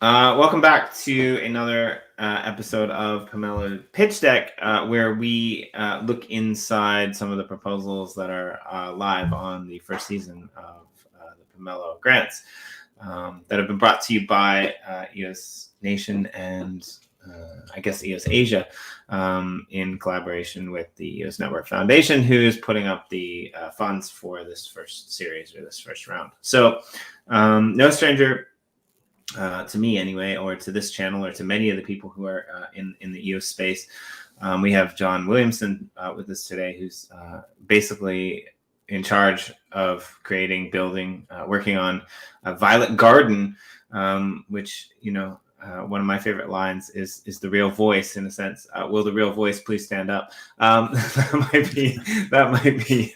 Welcome back to another episode of Pomelo Pitch Deck, where we look inside some of the proposals that are live on the first season of the Pomelo grants that have been brought to you by EOS Nation and I guess EOS Asia in collaboration with the EOS Network Foundation, who is putting up the funds for this first series or this first round. So no stranger to me anyway, or to this channel, or to many of the people who are in the EOS space. We have John Williamson with us today, who's basically in charge of creating, building, working on a Violet Garden, which, you know, one of my favorite lines is the real voice, in a sense. Will the real voice please stand up? That might be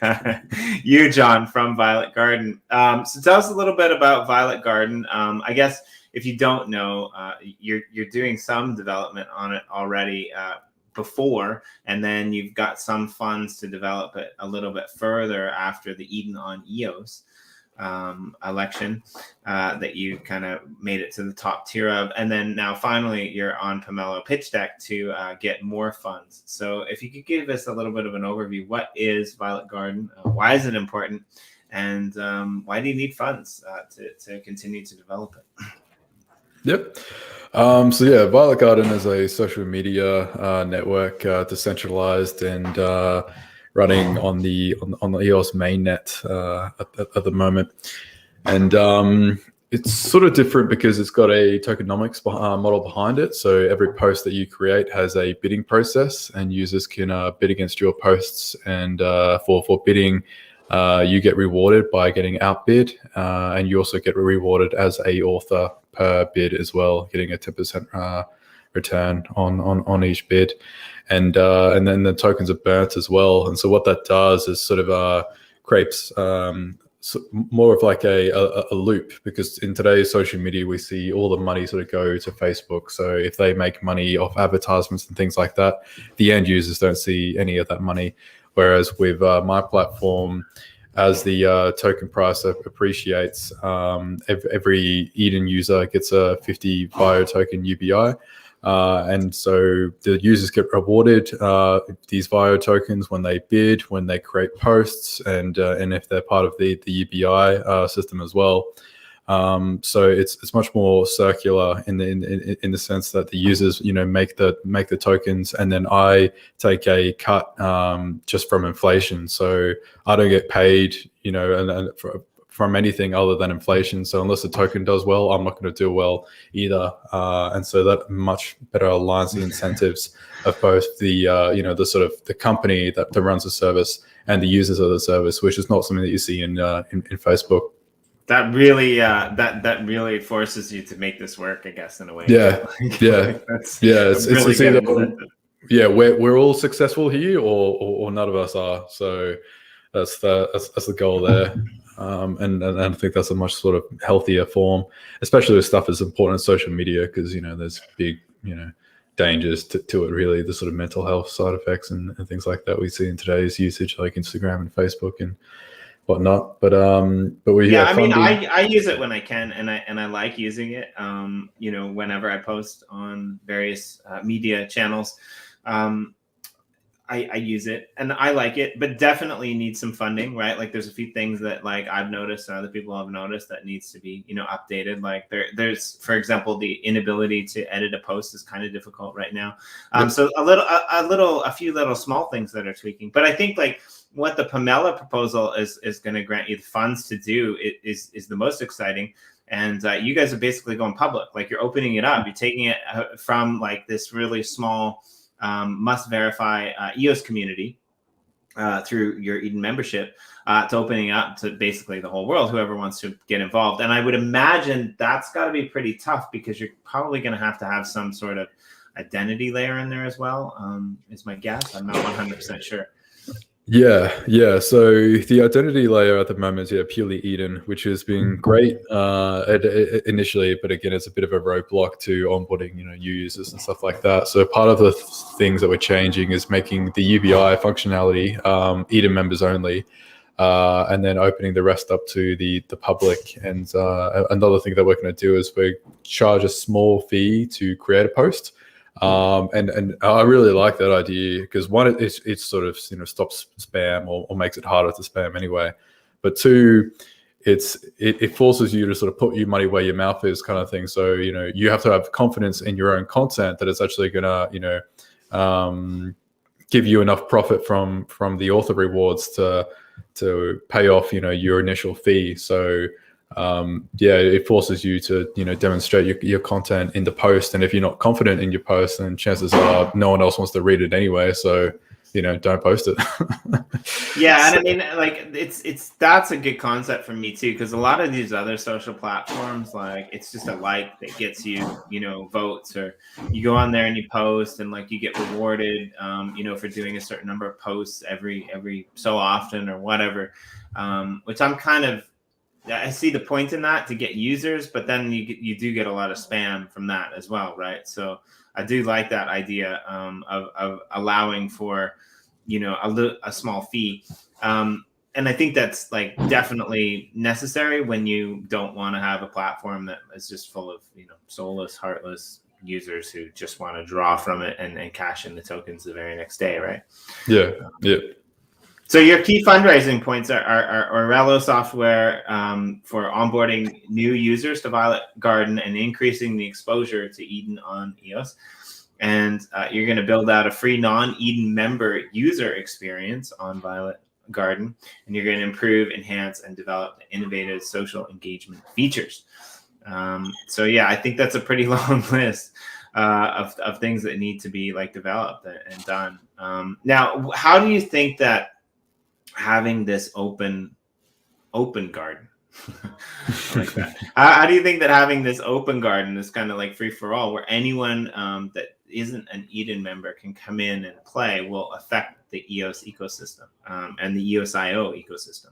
you, John, from Violet Garden. So tell us a little bit about Violet Garden. I guess if you don't know, you're doing some development on it already before, and then you've got some funds to develop it a little bit further after the Eden on EOS election that you kind of made it to the top tier of, and then now finally you're on Pomelo Pitch Deck to get more funds. So if you could give us a little bit of an overview, what is Violet Garden? Why is it important? And why do you need funds to continue to develop it? Yep. So yeah, Violet Garden is a social media network, decentralized and running on the EOS mainnet at the moment, and it's sort of different because it's got a tokenomics model behind it. So every post that you create has a bidding process, and users can bid against your posts, and for bidding, you get rewarded by getting outbid, and you also get rewarded as a author per bid as well, getting a 10% return on each bid, and then the tokens are burnt as well. And so what that does is sort of creates more of like a loop, because in today's social media we see all the money sort of go to Facebook. So if they make money off advertisements and things like that, the end users don't see any of that money. Whereas with my platform, as the token price appreciates, every Eden user gets a 50 Bio token UBI. And so the users get rewarded these Vio tokens when they bid, when they create posts, and if they're part of the UBI system as well. So it's much more circular in the sense that the users, you know, make the tokens, and then I take a cut just from inflation. So I don't get paid, you know, and from anything other than inflation. So unless the token does well, I'm not going to do well either. And so that much better aligns the incentives of both the you know, the sort of the company that runs the service and the users of the service, which is not something that you see in Facebook. That really that really forces you to make this work, I guess, in a way. Yeah, yeah, yeah. It's either, yeah, we're all successful here, or none of us are. So that's the goal there. And I think that's a much sort of healthier form, especially with stuff as important as social media, because, you know, there's big, you know, dangers to it, really, the sort of mental health side effects and things like that we see in today's usage, like Instagram and Facebook and whatnot. But we, yeah, I mean, I use it when I can, and I like using it. You know, whenever I post on various media channels, I use it and I like it, but definitely need some funding, right? Like there's a few things that like I've noticed and other people have noticed that needs to be, you know, updated. Like there's, for example, the inability to edit a post is kind of difficult right now. So a few little small things that are tweaking, but I think like what the Pomelo proposal is going to grant you the funds to do is the most exciting. And you guys are basically going public. Like you're opening it up. You're taking it from like this really small must verify EOS community through your Eden membership to opening up to basically the whole world, whoever wants to get involved. And I would imagine that's got to be pretty tough, because you're probably going to have some sort of identity layer in there as well, is my guess. I'm not 100% sure. Yeah. So the identity layer at the moment is purely Eden, which has been great initially, but again, it's a bit of a roadblock to onboarding, you know, new users and stuff like that. So part of the things that we're changing is making the UBI functionality Eden members only. and then opening the rest up to the public. And another thing that we're going to do is we charge a small fee to create a post. And I really like that idea because one, it sort of stops spam or makes it harder to spam anyway. But two, it forces you to sort of put your money where your mouth is, kind of thing. So you have to have confidence in your own content that it's actually gonna give you enough profit from the author rewards to pay off your initial fee. So it forces you to demonstrate your content in the post, and if you're not confident in your post, then chances are no one else wants to read it anyway. So don't post it. Yeah, and I mean, like that's a good concept for me too, because a lot of these other social platforms, like it's just a like that gets you votes, or you go on there and you post and like you get rewarded for doing a certain number of posts every so often or whatever, which I see the point in that to get users, but then you do get a lot of spam from that as well, right? So I do like that idea of allowing for a small fee, and I think that's like definitely necessary when you don't want to have a platform that is just full of soulless, heartless users who just want to draw from it and cash in the tokens the very next day, right? Yeah. So your key fundraising points are Orelo software for onboarding new users to Violet Garden and increasing the exposure to Eden on EOS. And you're going to build out a free non-Eden member user experience on Violet Garden. And you're going to improve, enhance, and develop innovative social engagement features. So yeah, I think that's a pretty long list of things that need to be like developed and done. Now, how do you think that having this open garden I like that. How do you think that having this open garden, this kind of like free for all, where anyone that isn't an Eden member can come in and play, will affect the EOS ecosystem and the EOS.io ecosystem?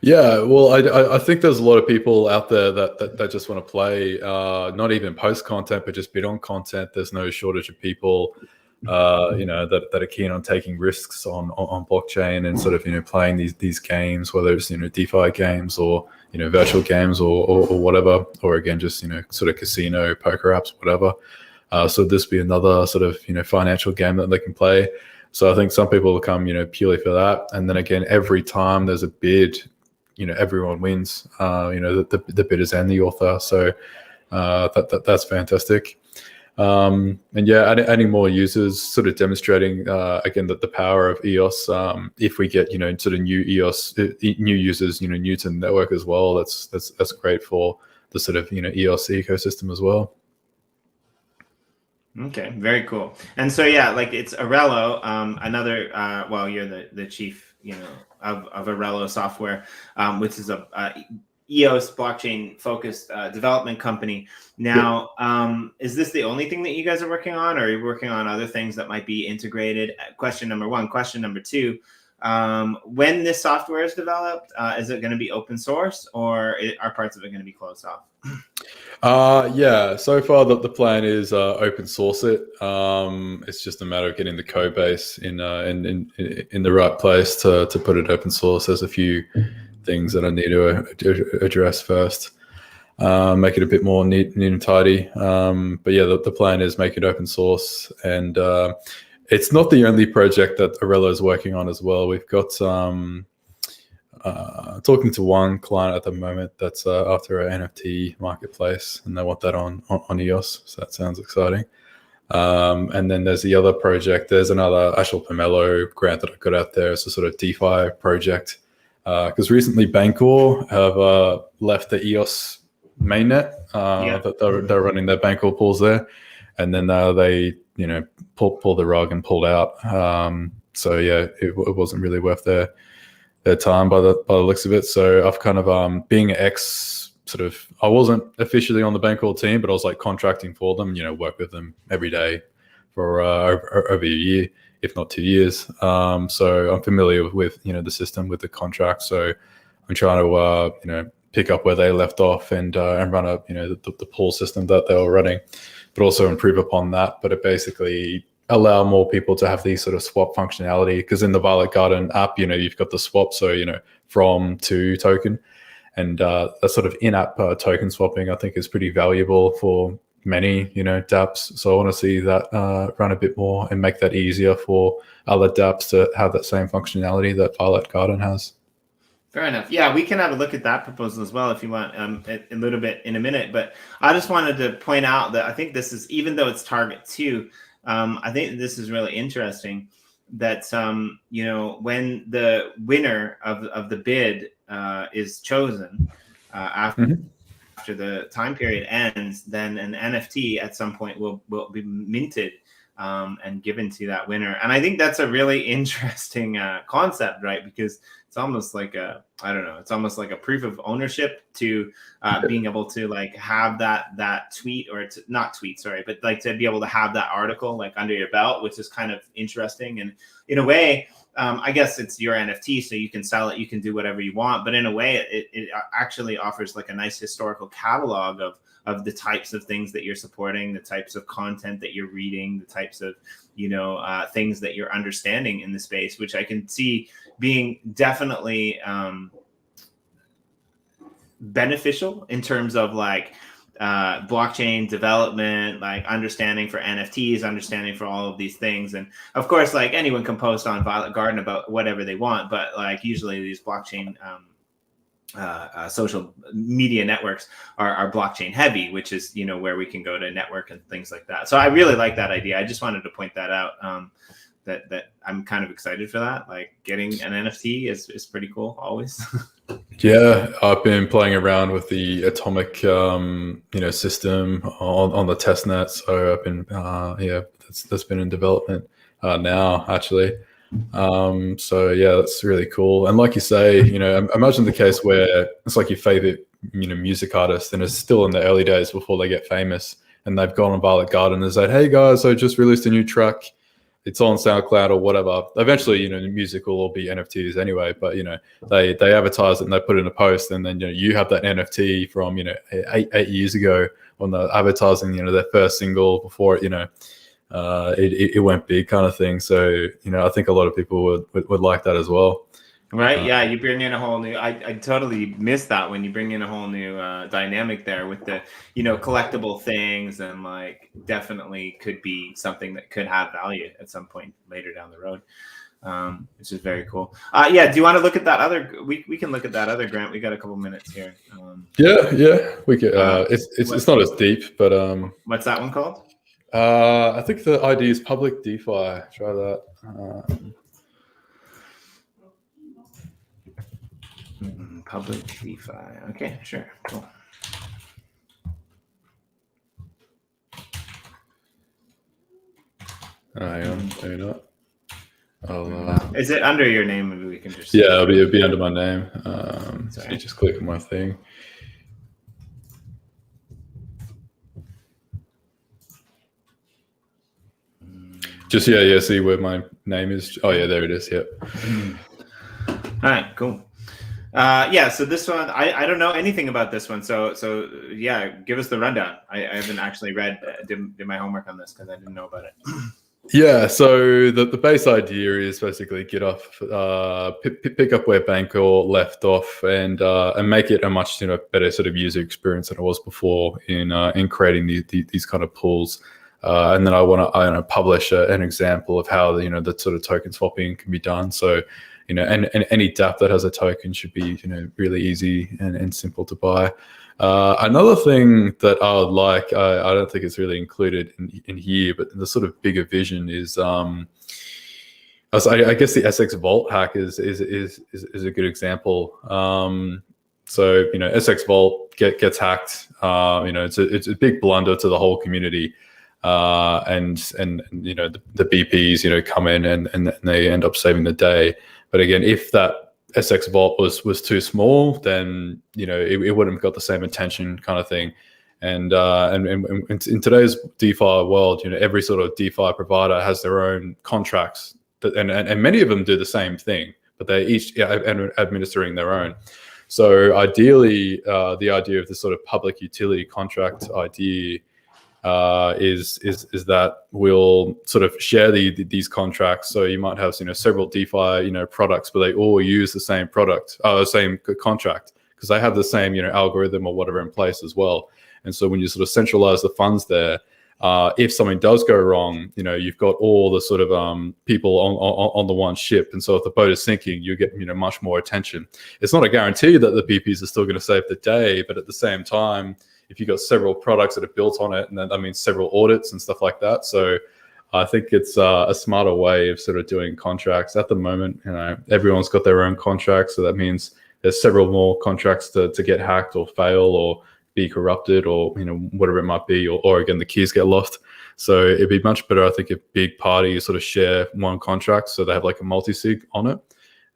Yeah, well, I think there's a lot of people out there that just want to play, not even post content, but just bid on content. There's no shortage of people that are keen on taking risks on blockchain and sort of playing these games, whether it's DeFi games or virtual games or whatever, or again just sort of casino, poker apps, whatever. So this be another sort of financial game that they can play. So I think some people will come purely for that, and then again, every time there's a bid, everyone wins. The bidders and the author. So that's fantastic. And yeah, adding more users, sort of demonstrating again that the power of EOS. If we get sort of new EOS new users, new to the network as well, that's great for the sort of EOS ecosystem as well. Okay, very cool. And so yeah, like it's Orelo, another you're the chief of Orelo software, which is a EOS blockchain focused development company. Now, is this the only thing that you guys are working on, or are you working on other things that might be integrated? Question number one. Question number two, when this software is developed, is it going to be open source, or are parts of it going to be closed off? Yeah, so far the plan is open source it. It's just a matter of getting the code base in the right place to put it open source. There's a few things that I need to address first, make it a bit more neat and tidy. But yeah, the plan is make it open source, and it's not the only project that Orelo is working on as well. We've got talking to one client at the moment that's after an NFT marketplace, and they want that on EOS. So that sounds exciting. And then there's the other project. There's another actual Pomelo grant that I got out there. It's a sort of DeFi project. Because recently Bancor have left the EOS mainnet. They're running their Bancor pools there, and then they pulled the rug and pulled out. So yeah, it wasn't really worth their time by the looks of it. So I've kind of being I wasn't officially on the Bancor team, but I was like contracting for them. Work with them every day for over a year, if not 2 years. So I'm familiar with the system, with the contract. So I'm trying to pick up where they left off and run up the pool system that they were running, but also improve upon that. But it basically allow more people to have these sort of swap functionality, because in the Violet Garden app, you've got the swap, so from to token, and that sort of in-app token swapping I think is pretty valuable for many dApps. So I want to see that run a bit more and make that easier for other dApps to have that same functionality that Violet Garden has. Fair enough. Yeah, we can have a look at that proposal as well if you want a little bit in a minute. But I just wanted to point out that I think this is, even though it's target 2, I think this is really interesting that, when the winner of the bid is chosen after the time period ends, then an NFT at some point will be minted and given to that winner. And I think that's a really interesting concept, right? Because it's almost like it's almost like a proof of ownership to being able to like have that tweet, or not tweet, sorry, but like to be able to have that article like under your belt, which is kind of interesting. And in a way, I guess it's your NFT, so you can sell it, you can do whatever you want. But in a way, it actually offers like a nice historical catalog of the types of things that you're supporting, the types of content that you're reading, the types of things that you're understanding in the space, which I can see being definitely beneficial in terms of like blockchain development, like understanding for NFTs, understanding for all of these things. And of course, like anyone can post on Violet Garden about whatever they want, but like usually these blockchain social media networks are blockchain heavy, which is where we can go to network and things like that. So I really like that idea. I just wanted to point that out, that I'm kind of excited for that. Like getting an NFT is pretty cool always. Yeah, I've been playing around with the Atomic system on the testnet, so I've been that's been in development now actually. So yeah, that's really cool. And like you say, imagine the case where it's like your favorite music artist, and it's still in the early days before they get famous, and they've gone on Violet Garden and said, hey guys, I just released a new track, it's on SoundCloud or whatever. Eventually, music will all be NFTs anyway, but they advertise it and they put in a post, and then you have that NFT from eight years ago when they're advertising their first single before it went big, kind of thing. So I think a lot of people would like that as well. Right. Yeah. You bring in a whole new, I totally missed that when you bring in a whole new dynamic there with the, collectible things, and like definitely could be something that could have value at some point later down the road, which is very cool. Yeah. Do you want to look at that other, we can look at that other grant. We got a couple minutes here. Yeah. We could, it's not as deep, but what's that one called? I think the ID is public DeFi. Try that. Public DeFi. Okay, sure. Cool. Hang on, maybe not. Is it under your name? Maybe we can just. Yeah, it'll be under my name. So you just click on my thing. Just see where my name is. Oh yeah, there it is. Yep. All right, cool. So this one, I don't know anything about this one. So yeah, give us the rundown. I haven't actually did my homework on this because I didn't know about it. Yeah, so the base idea is basically get off, pick up where Bancor left off, and make it a much better sort of user experience than it was before in creating these kind of pools. And then I want to publish an example of how the sort of token swapping can be done. So and any dApp that has a token should be really easy and simple to buy. Another thing that I would like, I don't think it's really included in here, but the sort of bigger vision is I guess the SX Vault hack is a good example. So SX Vault gets hacked. It's a big blunder to the whole community. And the BPs come in and they end up saving the day. But again, if that SX Vault was too small, then it wouldn't have got the same attention, kind of thing. And in today's DeFi world, every sort of DeFi provider has their own contracts, and many of them do the same thing, but they each administering their own. So ideally, the idea of this sort of public utility contract idea is that we'll sort of share these contracts. So you might have several DeFi products, but they all use the same same contract because they have the same algorithm or whatever in place as well. And so when you sort of centralize the funds there, if something does go wrong, you've got all the sort of people on the one ship, and so if the boat is sinking, you get much more attention. It's not a guarantee that the BPs are still going to save the day, but at the same time, if you've got several products that are built on it, and then that means several audits and stuff like that. So I think it's a smarter way of sort of doing contracts at the moment. Everyone's got their own contracts, so that means there's several more contracts to get hacked or fail or be corrupted or whatever it might be, or again the keys get lost. So it'd be much better, I think, if big parties sort of share one contract, so they have like a multi-sig on it,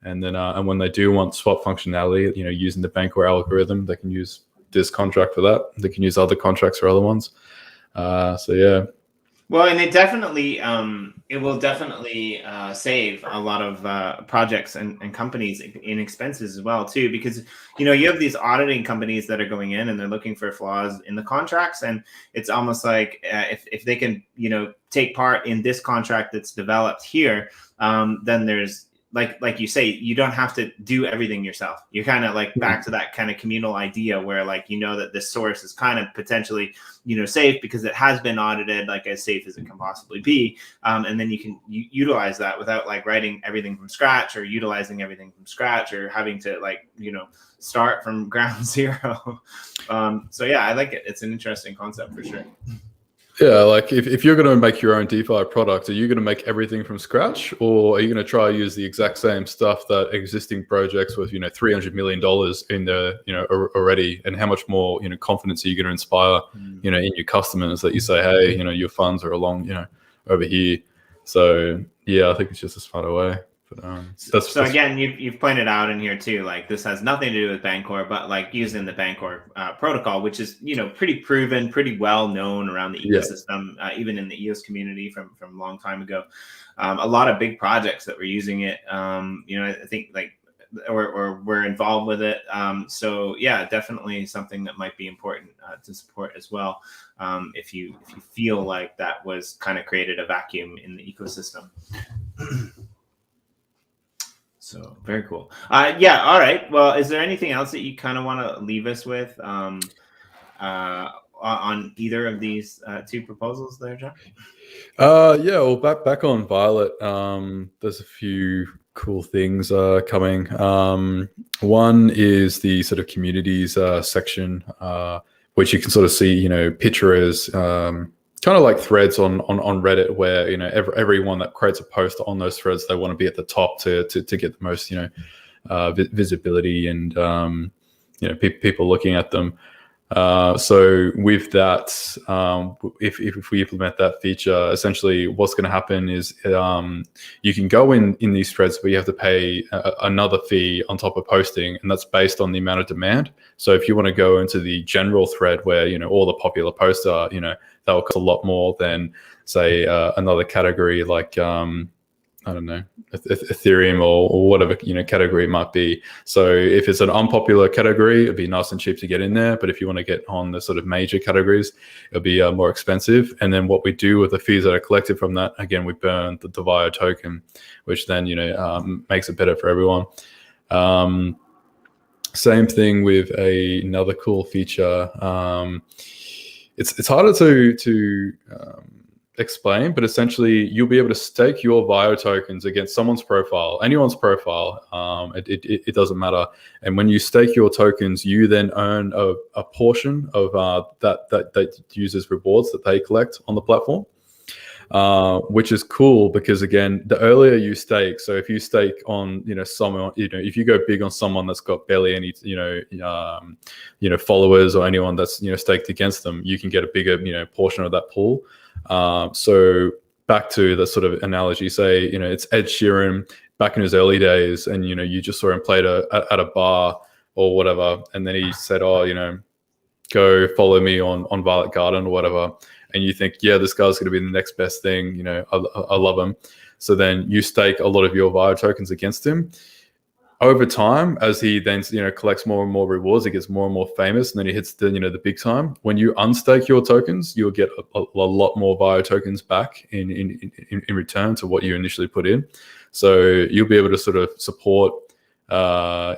and then and when they do want swap functionality, using the Bancor algorithm, they can use this contract for that. They can use other contracts for other ones. So yeah. Well, and it will definitely save a lot of projects and companies in expenses as well too, because you have these auditing companies that are going in and they're looking for flaws in the contracts, and it's almost like if they can take part in this contract that's developed here, then there's like you say, you don't have to do everything yourself. You're kind of like back to that kind of communal idea where that this source is kind of potentially safe because it has been audited, like as safe as it can possibly be, and then you can utilize that without like writing everything from scratch or utilizing everything from scratch or having to start from ground zero. So yeah, I like it. It's an interesting concept for sure. Yeah, like if you're going to make your own DeFi product, are you going to make everything from scratch, or are you going to try to use the exact same stuff that existing projects with $300 million in there already? And how much more confidence are you going to inspire in your customers that you say, hey, your funds are along over here? So yeah, I think it's just a smarter way. But, again, you've pointed out in here too, like this has nothing to do with Bancor, but like using the Bancor protocol, which is pretty proven, pretty well known around the ecosystem, even in the EOS community from a long time ago. A lot of big projects that were using it, I think or we're involved with it. So yeah, definitely something that might be important to support as well. If you feel like that was kind of created a vacuum in the ecosystem. So very cool. Yeah. All right. Well, is there anything else that you kind of want to leave us with on either of these two proposals there, John? Yeah. Well, back on Violet, there's a few cool things coming. One is the sort of communities section, which you can sort of see, picture as kind of like threads on Reddit, where everyone that creates a post on those threads, they want to be at the top to get the most visibility and people looking at them. So with that, if we implement that feature, essentially what's going to happen is you can go in these threads, but you have to pay another fee on top of posting, and that's based on the amount of demand. So if you want to go into the general thread where all the popular posts are, that will cost a lot more than say another category like I don't know, Ethereum or whatever category it might be. So if it's an unpopular category, it'd be nice and cheap to get in there. But if you want to get on the sort of major categories, it'll be more expensive. And then what we do with the fees that are collected from that, again, we burn the VIO token, which then makes it better for everyone. Same thing with another cool feature. It's harder to explain, but essentially you'll be able to stake your VIO tokens against someone's profile, anyone's profile. It doesn't matter. And when you stake your tokens, you then earn a portion of that users' rewards that they collect on the platform, which is cool because again, the earlier you stake, so if you stake on someone, if you go big on someone that's got barely any followers or anyone that's staked against them, you can get a bigger portion of that pool. So back to the sort of analogy, say, it's Ed Sheeran back in his early days, and, you just saw him play at a bar or whatever. And then he said, go follow me on Violet Garden or whatever. And you think, yeah, this guy's going to be the next best thing. I love him. So then you stake a lot of your VIO tokens against him. over time, as he then collects more and more rewards, he gets more and more famous, and then he hits the big time. When you unstake your tokens, you'll get a lot more Vio tokens back in return to what you initially put in. So you'll be able to sort of support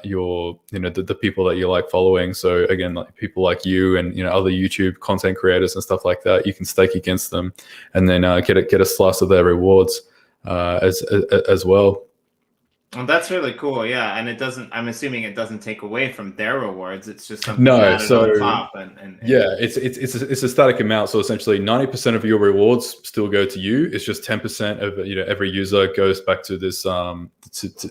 your the people that you like following. So again, like people like you and other YouTube content creators and stuff like that, you can stake against them and then get a slice of their rewards as well. Well, that's really cool. Yeah, and I'm assuming it doesn't take away from their rewards. It's just something added on top. And yeah, it's a static amount. So essentially, 90% of your rewards still go to you. It's just 10% of every user goes back to this to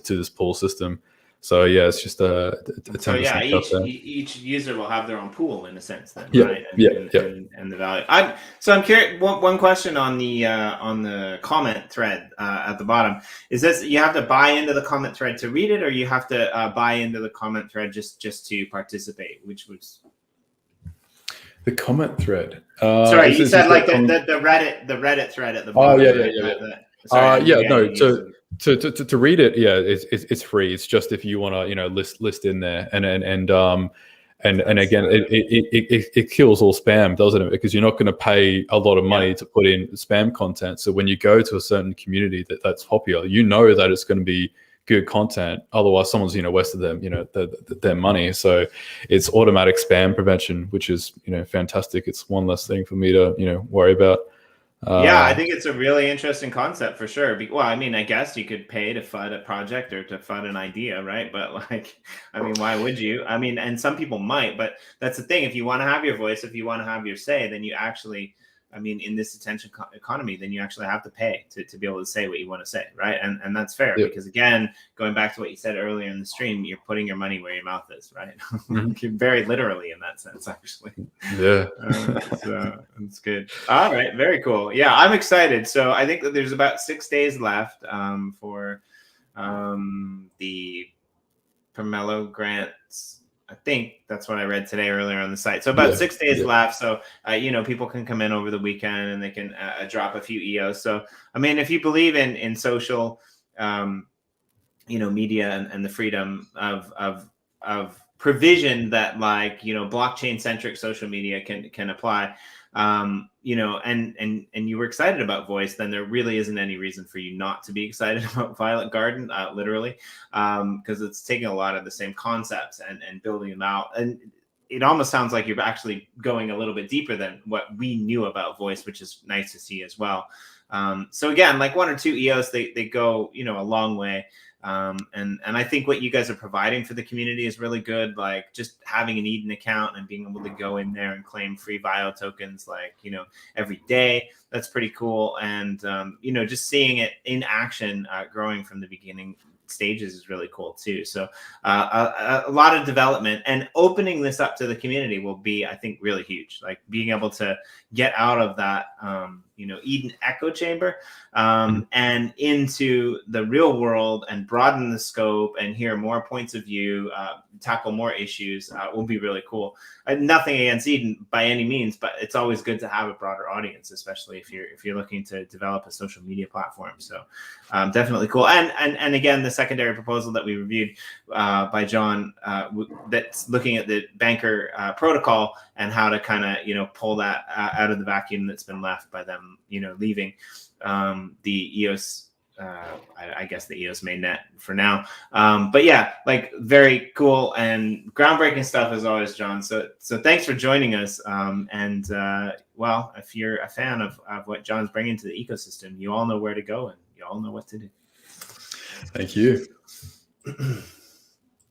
this pool system. So yeah, it's just a 10%. So yeah, each user will have their own pool in a sense, then, yeah, right? And the value. I'm curious. One question on the comment thread at the bottom is this: you have to buy into the comment thread to read it, or you have to buy into the comment thread just to participate? Which was the comment thread. Sorry, you said like the Reddit thread at the bottom. Oh yeah. To read it, yeah, it's free. It's just if you want to, list in there, and again, it kills all spam, doesn't it? Because you're not going to pay a lot of money to put in spam content. So when you go to a certain community that's popular, that it's going to be good content. Otherwise, someone's wasted them their money. So it's automatic spam prevention, which is fantastic. It's one less thing for me to worry about. Yeah, I think it's a really interesting concept for sure. Well, I mean, I guess you could pay to fund a project or to fund an idea, right? But why would you? I mean, and some people might, but that's the thing. If you want to have your voice, if you want to have your say, then you actually, in this attention economy, then you actually have to pay to be able to say what you want to say, right? And that's fair because, again, going back to what you said earlier in the stream, you're putting your money where your mouth is, right? Very literally in that sense, actually. Yeah. So it's good. All right, very cool. Yeah, I'm excited. So I think that there's about 6 days left for the Pomelo grants. I think that's what I read today earlier on the site. So about 6 days left. So, people can come in over the weekend and they can drop a few EOS. So, if you believe in social, media and the freedom of provision that blockchain centric social media can apply, and you were excited about voice, then there really isn't any reason for you not to be excited about Violet Garden, literally, because it's taking a lot of the same concepts and building them out. And it almost sounds like you're actually going a little bit deeper than what we knew about voice, which is nice to see as well. So again, like 1 or 2 EOS, they go, a long way. And I think what you guys are providing for the community is really good. Like just having an Eden account and being able to go in there and claim free Vio tokens, every day. That's pretty cool. And, just seeing it in action, growing from the beginning stages is really cool too. So a lot of development, and opening this up to the community will be, I think, really huge. Like being able to get out of that, Eden echo chamber and into the real world and broaden the scope and hear more points of view, tackle more issues will be really cool. Nothing against Eden by any means, but it's always good to have a broader audience, especially if you're looking to develop a social media platform. So definitely cool. And again, the secondary proposal that we reviewed by John, that's looking at the banker protocol and how to kind of pull that out of the vacuum that's been left by them leaving the EOS. I guess the EOS mainnet for now. But yeah, very cool and groundbreaking stuff as always, John. So thanks for joining us. Well, if you're a fan of what John's bringing to the ecosystem, you all know where to go and you all know what to do. Thank you.